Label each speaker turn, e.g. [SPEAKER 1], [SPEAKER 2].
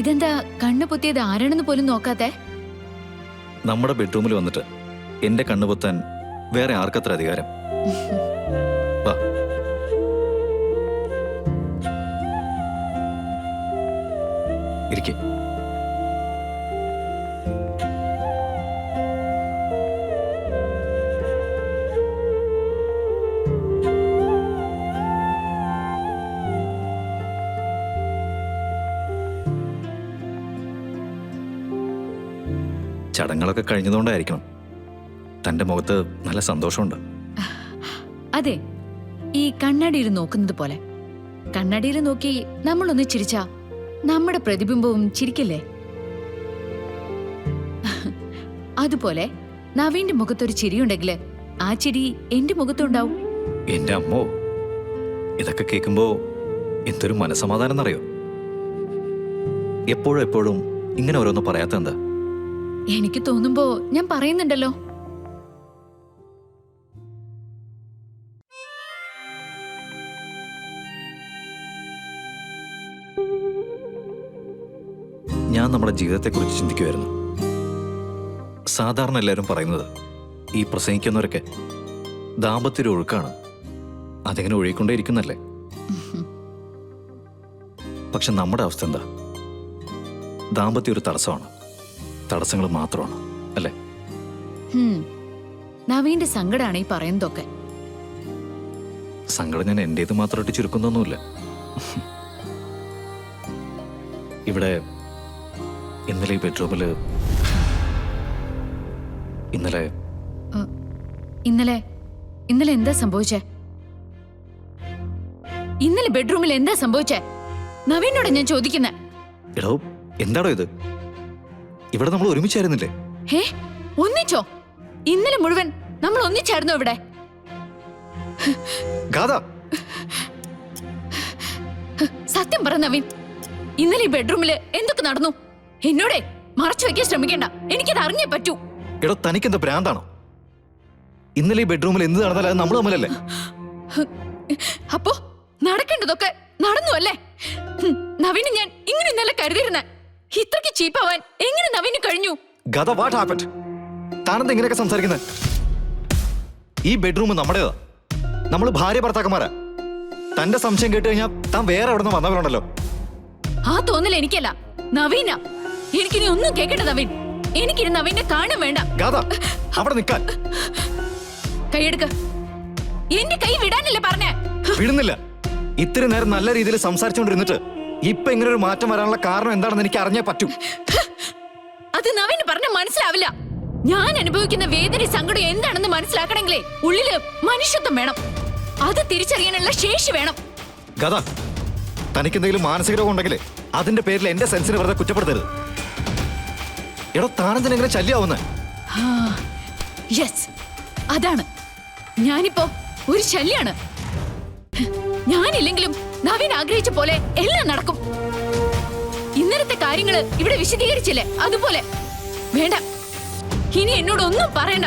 [SPEAKER 1] ഇതെന്താ കണ്ണു പൊത്തിയത് ആരാണെന്ന് പോലും നോക്കാത്തെ?
[SPEAKER 2] നമ്മുടെ ബെഡ്റൂമിൽ വന്നിട്ട് എന്റെ കണ്ണുപൊത്താൻ വേറെ ആർക്കത്ര അധികാരം? വാ. ഇരിക്കെ. ചടങ്ങുകളൊക്കെ കഴിഞ്ഞതുകൊണ്ടായിരിക്കണം തന്റെ മുഖത്ത് നല്ല സന്തോഷമുണ്ട്.
[SPEAKER 1] അതെ, ഈ കണ്ണാടിയിൽ നോക്കുന്നത് പോലെ. കണ്ണാടിയിൽ നോക്കി നമ്മളൊന്ന് ചിരിച്ചാ നമ്മുടെ പ്രതിബിംബവും ചിരിക്കില്ലേ? അതുപോലെ നവീന്റെ മുഖത്തൊരു ചിരിയുണ്ടെങ്കിൽ ആ ചിരി എന്റെ മുഖത്തുണ്ടാവും.
[SPEAKER 2] എന്റെ അമ്മോ, ഇതൊക്കെ കേൾക്കുമ്പോ എന്തൊരു മനസമാധാനം എന്നറിയോ? എപ്പോഴും എപ്പോഴും ഇങ്ങനെ ഓരോന്ന് പറയാത്ത എന്താ?
[SPEAKER 1] എനിക്ക് തോന്നുമ്പോ ഞാൻ പറയുന്നുണ്ടല്ലോ.
[SPEAKER 2] ഞാൻ നമ്മുടെ ജീവിതത്തെക്കുറിച്ച് ചിന്തിക്കുമായിരുന്നു. സാധാരണ എല്ലാവരും പറയുന്നത് ഈ പ്രസംഗിക്കുന്നവരൊക്കെ ദാമ്പത്യൊരു ഒഴുക്കാണ്, അതെങ്ങനെ ഒഴുകിക്കൊണ്ടേയിരിക്കുന്നല്ലേ. പക്ഷെ നമ്മുടെ അവസ്ഥ എന്താ? ദാമ്പത്യം ഒരു തടസ്സമാണ്, തടസ്സങ്ങൾ മാത്രമാണ്, അല്ലേ?
[SPEAKER 1] നവീന്റെ സങ്കടാണ് ഈ പറയുന്നതൊക്കെ.
[SPEAKER 2] സങ്കടം ഞാൻ എന്റേത് മാത്രമായിട്ട് ചുരുക്കുന്നൊന്നുമില്ല. ഇവിടെ ഇന്നലെ ഈ ബെഡ്റൂമില് ഇന്നലെ
[SPEAKER 1] എന്താ സംഭവിച്ചേ? ഇന്നലെ ബെഡ്റൂമിൽ എന്താ സംഭവിച്ചേ? നവീനോട് ഞാൻ ചോദിക്കുന്നെ.
[SPEAKER 2] എടോ, എന്താടോ ഇത്? ഇവിടെ നമ്മൾ ഒരുമിച്ചായിരുന്നില്ലേ?
[SPEAKER 1] ഹേ, ഒന്നിച്ചോ? ഇന്നലെ മുഴുവൻ നമ്മൾ ഒന്നിച്ചായിരുന്നു ഇവിടെ. സത്യം പറ നവീൻ, ഇന്നലെ ഈ ബെഡ്റൂമില് എന്തൊക്കെ നടന്നു? എന്നോടെ മറച്ചു വെക്കാൻ ശ്രമിക്കണ്ട, എനിക്കത് അറിഞ്ഞേ പറ്റൂ.
[SPEAKER 2] എടോ, തനിക്കെന്താ ഭ്രാന്താണോ? ഇന്നലെ ഈ ബെഡ്റൂമിൽ എന്ത് നടന്നാലും അത് നമ്മൾ തമ്മിലല്ലേ?
[SPEAKER 1] അപ്പോ നടക്കേണ്ടതൊക്കെ നടന്നു അല്ലേ? നവീന് ഞാൻ ഇങ്ങനെ ഇന്നലെ കരുതിയിരുന്ന ഇത്രയ്ക്ക് ചീപ്പാവാൻ എങ്ങനെ നവീന് കഴിഞ്ഞു?
[SPEAKER 2] താനെന്താ ഇങ്ങനെയൊക്കെ സംസാരിക്കുന്നത്? ഈ ബെഡ്റൂം നമ്മുടേതാ, നമ്മൾ ഭാര്യ ഭർത്താക്കന്മാരാ. തന്റെ സംശയം കേട്ട് കഴിഞ്ഞാൽ താൻ വേറെ എവിടെ നിന്ന് വന്നവരുണ്ടല്ലോ.
[SPEAKER 1] ആ തോന്നൽ എനിക്കല്ല, നവീന. എനിക്കിനി ഒന്നും കേൾക്കണ്ട നവീൻ. എനിക്കിനി നവീനെ കാണാൻ വേണ്ട.
[SPEAKER 2] അവിടെ നിൽക്കാൻ.
[SPEAKER 1] കൈയെടുക്ക. എന്റെ കൈ വിടാനല്ലേ പറഞ്ഞേ?
[SPEAKER 2] വിടുന്നില്ല. ഇത്തിരി നേരം നല്ല രീതിയിൽ സംസാരിച്ചുകൊണ്ടിരുന്നിട്ട് ഇപ്പൊ ഇങ്ങനെ ഒരു മാറ്റം വരാനുള്ള കാരണം എന്താണെന്ന് എനിക്ക് അറിഞ്ഞേ പറ്റൂ.
[SPEAKER 1] അത് നവീന് പറഞ്ഞ മനസ്സിലാവില്ല. ഞാൻ അനുഭവിക്കുന്ന വേദന സങ്കടം എന്താണെന്ന് മനസ്സിലാക്കണമെങ്കിലേ ഉള്ളില് മനുഷ്യത്വം വേണം. അത് തിരിച്ചറിയാനുള്ള ശേഷി വേണം.
[SPEAKER 2] തനിക്ക് എന്തെങ്കിലും മാനസിക രോഗം ഉണ്ടെങ്കിലേ അതിന്റെ പേരിൽ എന്റെ സെൻസിനെ വെറുതെ കുറ്റപ്പെടുത്തരുത്. എടോ, താനെന്തിനെങ്ങനെ ശല്യാവുന്നേ?
[SPEAKER 1] യെസ്, അതാണ്. ഞാനിപ്പോ ഒരു ശല്യാണ്. ഞാനില്ലെങ്കിലും നവീൻ ആഗ്രഹിച്ച പോലെ എല്ലാം നടക്കും. ഇന്നലത്തെ കാര്യങ്ങള് ഇവിടെ വിശദീകരിച്ചില്ലേ, അതുപോലെ വേണ്ട. ഇനി എന്നോട് ഒന്നും പറയണ്ട.